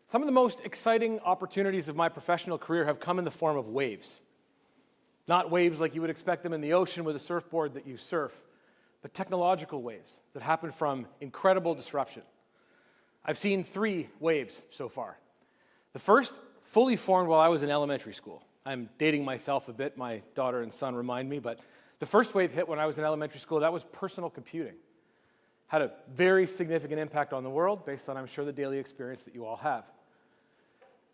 Some of the most exciting opportunities of my professional career have come in the form of waves. Not waves like you would expect them in the ocean with a surfboard that you surf, but technological waves that happen from incredible disruption. I've seen 3 waves so far. The first fully formed while I was in elementary school. I'm dating myself a bit, my daughter and son remind me, but the first wave hit when I was in elementary school. That was personal computing. Had a very significant impact on the world based on, I'm sure, the daily experience that you all have.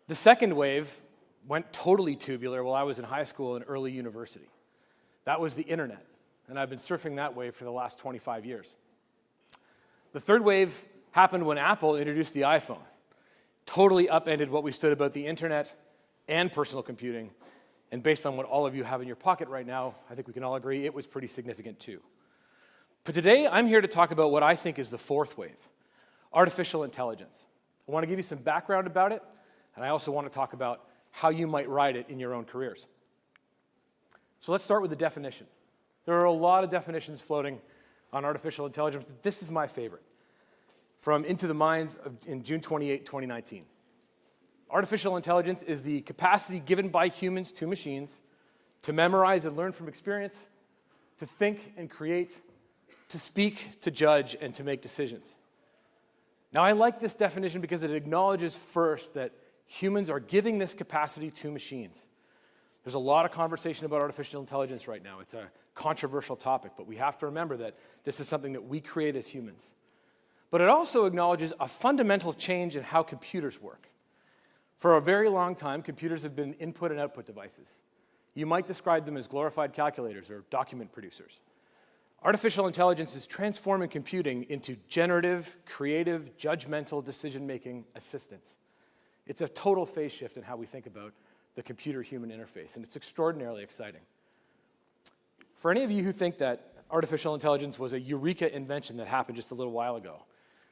The second wave went totally tubular while I was in high school and early university. That was the internet, and I've been surfing that wave for the last 25 years. The third wave happened when Apple introduced the iPhone. Totally upended what we stood about the internet and personal computing, and based on what all of you have in your pocket right now, I think we can all agree it was pretty significant too. But today, I'm here to talk about what I think is the fourth wave, artificial intelligence. I want to give you some background about it, and I also want to talk about how you might ride it in your own careers. So let's start with the definition. There are a lot of definitions floating on artificial intelligence, but this is my favorite, from Into the Minds in June 28, 2019. Artificial intelligence is the capacity given by humans to machines to memorize and learn from experience, to think and create, to speak, to judge, and to make decisions. Now, I like this definition because it acknowledges first that humans are giving this capacity to machines. There's a lot of conversation about artificial intelligence right now. It's a controversial topic, but we have to remember that this is something that we create as humans. But it also acknowledges a fundamental change in how computers work. For a very long time, computers have been input and output devices. You might describe them as glorified calculators or document producers. Artificial intelligence is transforming computing into generative, creative, judgmental decision-making assistants. It's a total phase shift in how we think about the computer-human interface, and it's extraordinarily exciting. For any of you who think that artificial intelligence was a eureka invention that happened just a little while ago,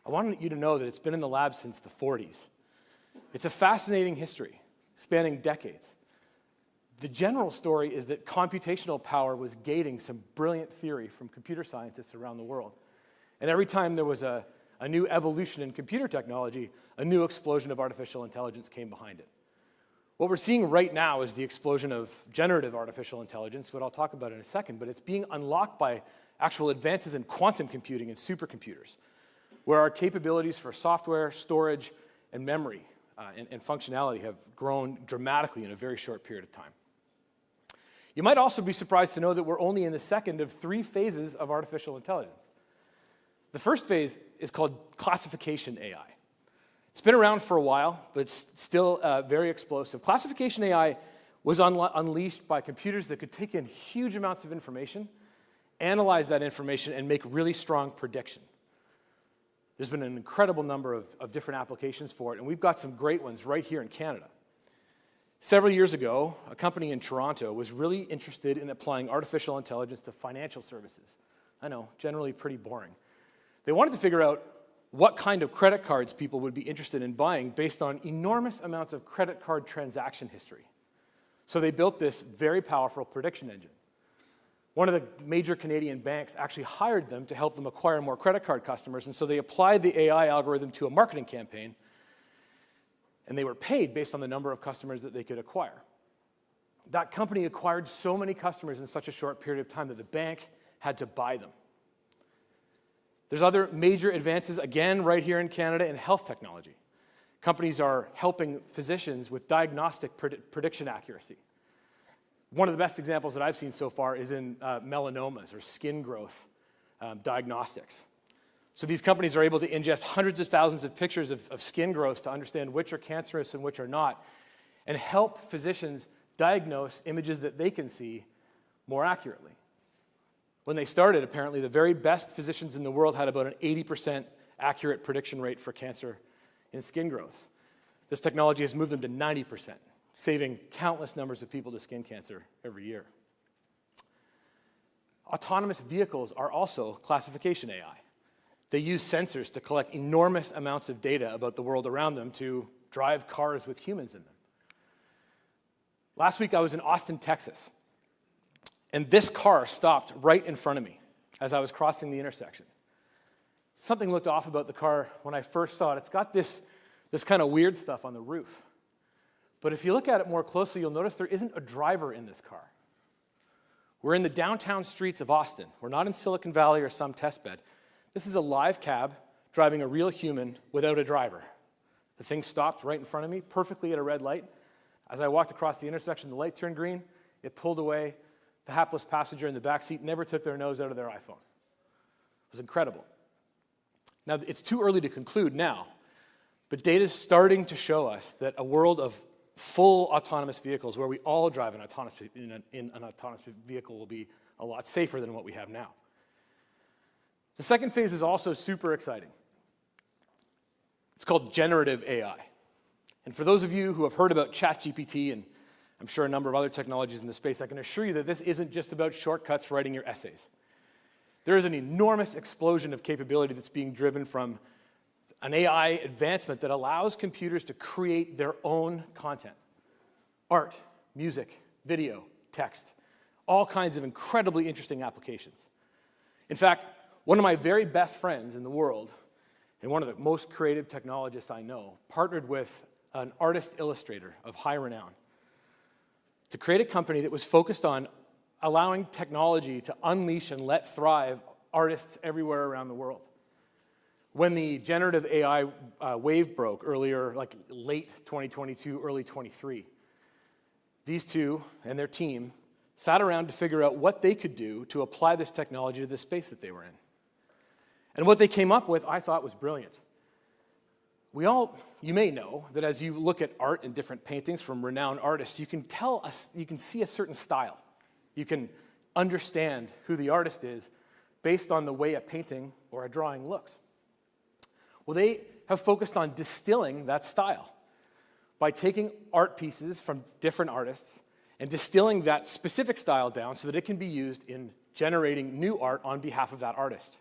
I want you to know that it's been in the lab since the 40s. It's a fascinating history, spanning decades. The general story is that computational power was gating some brilliant theory from computer scientists around the world. And every time there was a new evolution in computer technology, a new explosion of artificial intelligence came behind it. What we're seeing right now is the explosion of generative artificial intelligence, what I'll talk about in a second, but it's being unlocked by actual advances in quantum computing and supercomputers, where our capabilities for software, storage, and memory and functionality have grown dramatically in a very short period of time. You might also be surprised to know that we're only in the second of 3 phases of artificial intelligence. The first phase is called classification AI. It's been around for a while, but it's still very explosive. Classification AI was unleashed by computers that could take in huge amounts of information, analyze that information, and make really strong prediction. There's been an incredible number of different applications for it, and we've got some great ones right here in Canada. Several years ago, a company in Toronto was really interested in applying artificial intelligence to financial services. I know, generally pretty boring. They wanted to figure out what kind of credit cards people would be interested in buying based on enormous amounts of credit card transaction history. So they built this very powerful prediction engine. One of the major Canadian banks actually hired them to help them acquire more credit card customers, and so they applied the AI algorithm to a marketing campaign, and they were paid based on the number of customers that they could acquire. That company acquired so many customers in such a short period of time that the bank had to buy them. There's other major advances, again, right here in Canada in health technology. Companies are helping physicians with diagnostic prediction accuracy. One of the best examples that I've seen so far is in melanomas or skin growth diagnostics. So these companies are able to ingest hundreds of thousands of pictures of skin growths to understand which are cancerous and which are not, and help physicians diagnose images that they can see more accurately. When they started, apparently, the very best physicians in the world had about an 80% accurate prediction rate for cancer in skin growths. This technology has moved them to 90%, saving countless numbers of people to skin cancer every year. Autonomous vehicles are also classification AI. They use sensors to collect enormous amounts of data about the world around them to drive cars with humans in them. Last week, I was in Austin, Texas, and this car stopped right in front of me as I was crossing the intersection. Something looked off about the car when I first saw it. It's got this this kind of weird stuff on the roof. But if you look at it more closely, you'll notice there isn't a driver in this car. We're in the downtown streets of Austin. We're not in Silicon Valley or some test bed. This is a live cab driving a real human without a driver. The thing stopped right in front of me, perfectly at a red light. As I walked across the intersection, the light turned green. It pulled away. The hapless passenger in the back seat never took their nose out of their iPhone. It was incredible. Now, it's too early to conclude now, but data is starting to show us that a world of full autonomous vehicles where we all drive in an autonomous vehicle will be a lot safer than what we have now. The second phase is also super exciting. It's called generative AI. And for those of you who have heard about ChatGPT, and I'm sure a number of other technologies in the space, I can assure you that this isn't just about shortcuts writing your essays. There is an enormous explosion of capability that's being driven from an AI advancement that allows computers to create their own content. Art, music, video, text, all kinds of incredibly interesting applications. In fact, one of my very best friends in the world, and one of the most creative technologists I know, partnered with an artist illustrator of high renown to create a company that was focused on allowing technology to unleash and let thrive artists everywhere around the world. When the generative AI wave broke earlier, like late 2022, early 23, these two and their team sat around to figure out what they could do to apply this technology to the space that they were in. And what they came up with, I thought, was brilliant. You may know that as you look at art and different paintings from renowned artists, you can see a certain style. You can understand who the artist is based on the way a painting or a drawing looks. Well, they have focused on distilling that style by taking art pieces from different artists and distilling that specific style down so that it can be used in generating new art on behalf of that artist.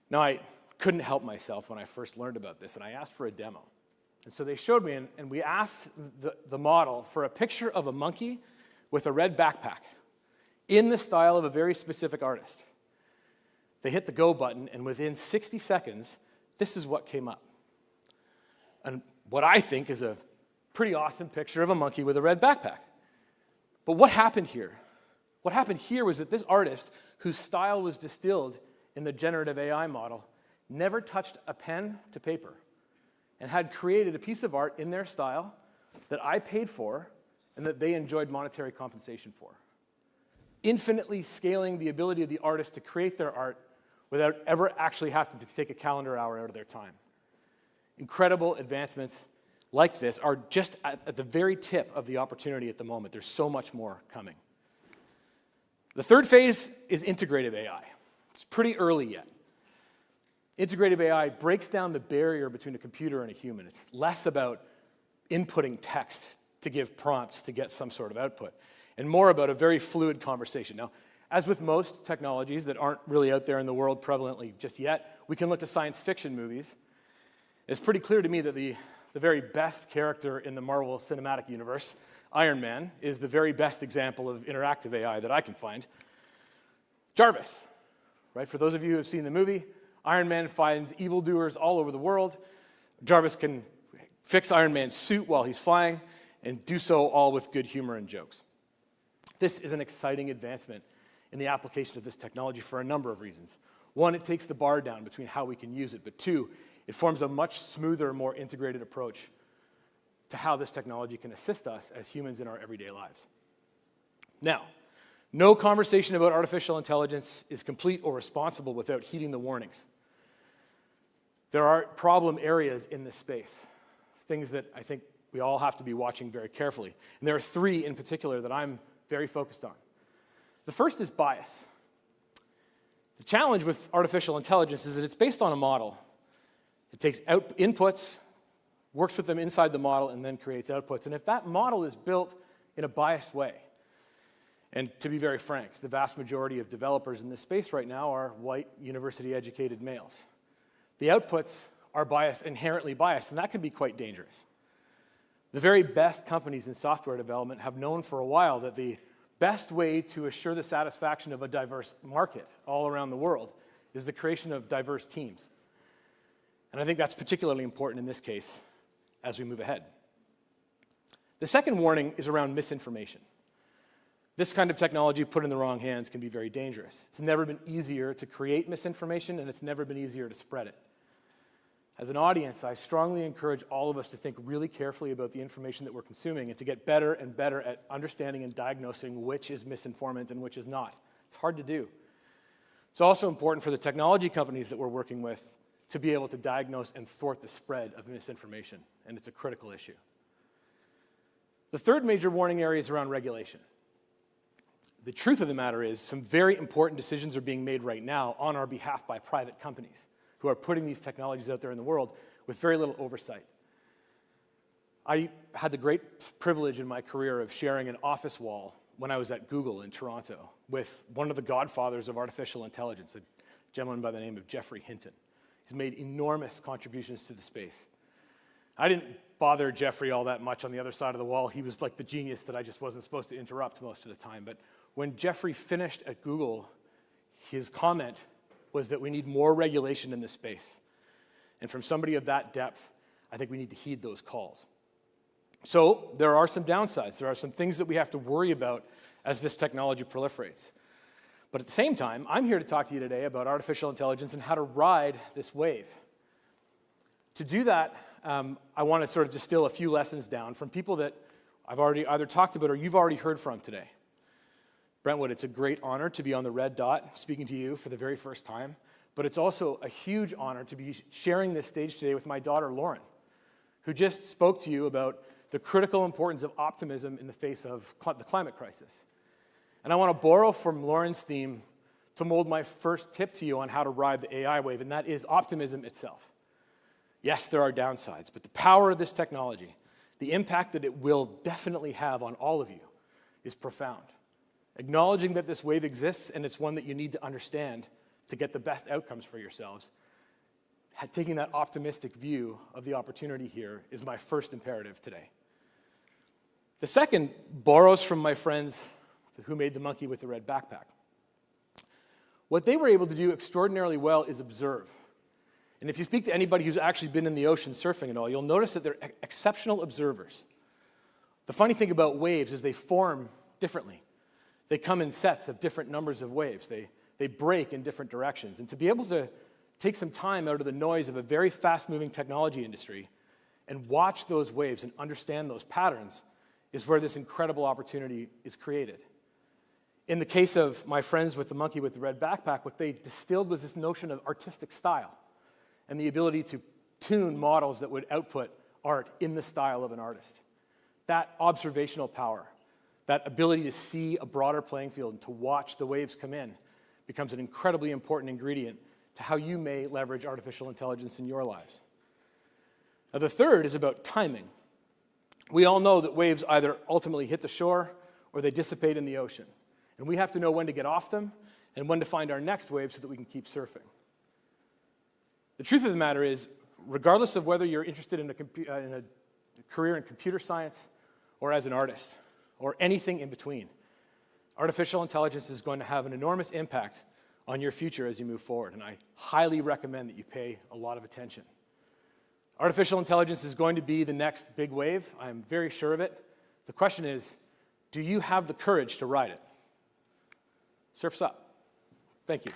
Now, I couldn't help myself when I first learned about this, and I asked for a demo. And so they showed me, and we asked the model for a picture of a monkey with a red backpack in the style of a very specific artist. They hit the go button, and within 60 seconds, this is what came up. And what I think is a pretty awesome picture of a monkey with a red backpack. But what happened here? What happened here was that this artist, whose style was distilled in the generative AI model, never touched a pen to paper and had created a piece of art in their style that I paid for and that they enjoyed monetary compensation for. Infinitely scaling the ability of the artist to create their art without ever actually having to take a calendar hour out of their time. Incredible advancements like this are just at the very tip of the opportunity at the moment. There's so much more coming. The third phase is integrative AI. It's pretty early yet. Integrative AI breaks down the barrier between a computer and a human. It's less about inputting text to give prompts to get some sort of output, and more about a very fluid conversation. Now, as with most technologies that aren't really out there in the world prevalently just yet, we can look to science fiction movies. It's pretty clear to me that the very best character in the Marvel Cinematic Universe, Iron Man, is the very best example of interactive AI that I can find. Jarvis, right? For those of you who have seen the movie, Iron Man finds evildoers all over the world. Jarvis can fix Iron Man's suit while he's flying and do so all with good humor and jokes. This is an exciting advancement in the application of this technology for a number of reasons. One, it takes the bar down between how we can use it, but two, it forms a much smoother, more integrated approach to how this technology can assist us as humans in our everyday lives. Now, no conversation about artificial intelligence is complete or responsible without heeding the warnings. There are problem areas in this space, things that I think we all have to be watching very carefully. And there are three in particular that I'm very focused on. The first is bias. The challenge with artificial intelligence is that it's based on a model. It takes inputs, works with them inside the model, and then creates outputs. And if that model is built in a biased way, and to be very frank, the vast majority of developers in this space right now are white, university-educated males. The outputs are inherently biased, and that can be quite dangerous. The very best companies in software development have known for a while that the best way to assure the satisfaction of a diverse market all around the world is the creation of diverse teams. And I think that's particularly important in this case as we move ahead. The second warning is around misinformation. This kind of technology put in the wrong hands can be very dangerous. It's never been easier to create misinformation, and it's never been easier to spread it. As an audience, I strongly encourage all of us to think really carefully about the information that we're consuming and to get better and better at understanding and diagnosing which is misinformant and which is not. It's hard to do. It's also important for the technology companies that we're working with to be able to diagnose and thwart the spread of misinformation, and it's a critical issue. The third major warning area is around regulation. The truth of the matter is some very important decisions are being made right now on our behalf by private companies who are putting these technologies out there in the world with very little oversight. I had the great privilege in my career of sharing an office wall when I was at Google in Toronto with one of the godfathers of artificial intelligence, a gentleman by the name of Geoffrey Hinton. He's made enormous contributions to the space. I didn't bother Geoffrey all that much on the other side of the wall. He was like the genius that I just wasn't supposed to interrupt most of the time. But when Geoffrey finished at Google, his comment was that we need more regulation in this space. And from somebody of that depth, I think we need to heed those calls. So there are some downsides. There are some things that we have to worry about as this technology proliferates. But at the same time, I'm here to talk to you today about artificial intelligence and how to ride this wave. To do that, I want to sort of distill a few lessons down from people that I've already either talked about or you've already heard from today. Brentwood, it's a great honor to be on the red dot speaking to you for the very first time, but it's also a huge honor to be sharing this stage today with my daughter, Lauren, who just spoke to you about the critical importance of optimism in the face of the climate crisis. And I want to borrow from Lauren's theme to mold my first tip to you on how to ride the AI wave, and that is optimism itself. Yes, there are downsides, but the power of this technology, the impact that it will definitely have on all of you, is profound. Acknowledging that this wave exists and it's one that you need to understand to get the best outcomes for yourselves, taking that optimistic view of the opportunity here is my first imperative today. The second borrows from my friends who made the monkey with the red backpack. What they were able to do extraordinarily well is observe. And if you speak to anybody who's actually been in the ocean surfing and all, you'll notice that they're exceptional observers. The funny thing about waves is they form differently. They come in sets of different numbers of waves. They break in different directions. And to be able to take some time out of the noise of a very fast-moving technology industry and watch those waves and understand those patterns is where this incredible opportunity is created. In the case of my friends with the monkey with the red backpack, what they distilled was this notion of artistic style and the ability to tune models that would output art in the style of an artist. That observational power, that ability to see a broader playing field and to watch the waves come in becomes an incredibly important ingredient to how you may leverage artificial intelligence in your lives. Now, the third is about timing. We all know that waves either ultimately hit the shore or they dissipate in the ocean. And we have to know when to get off them and when to find our next wave so that we can keep surfing. The truth of the matter is, regardless of whether you're interested in a career in computer science or as an artist or anything in between, artificial intelligence is going to have an enormous impact on your future as you move forward, and I highly recommend that you pay a lot of attention. Artificial intelligence is going to be the next big wave. I'm very sure of it. The question is, do you have the courage to ride it? Surf's up. Thank you.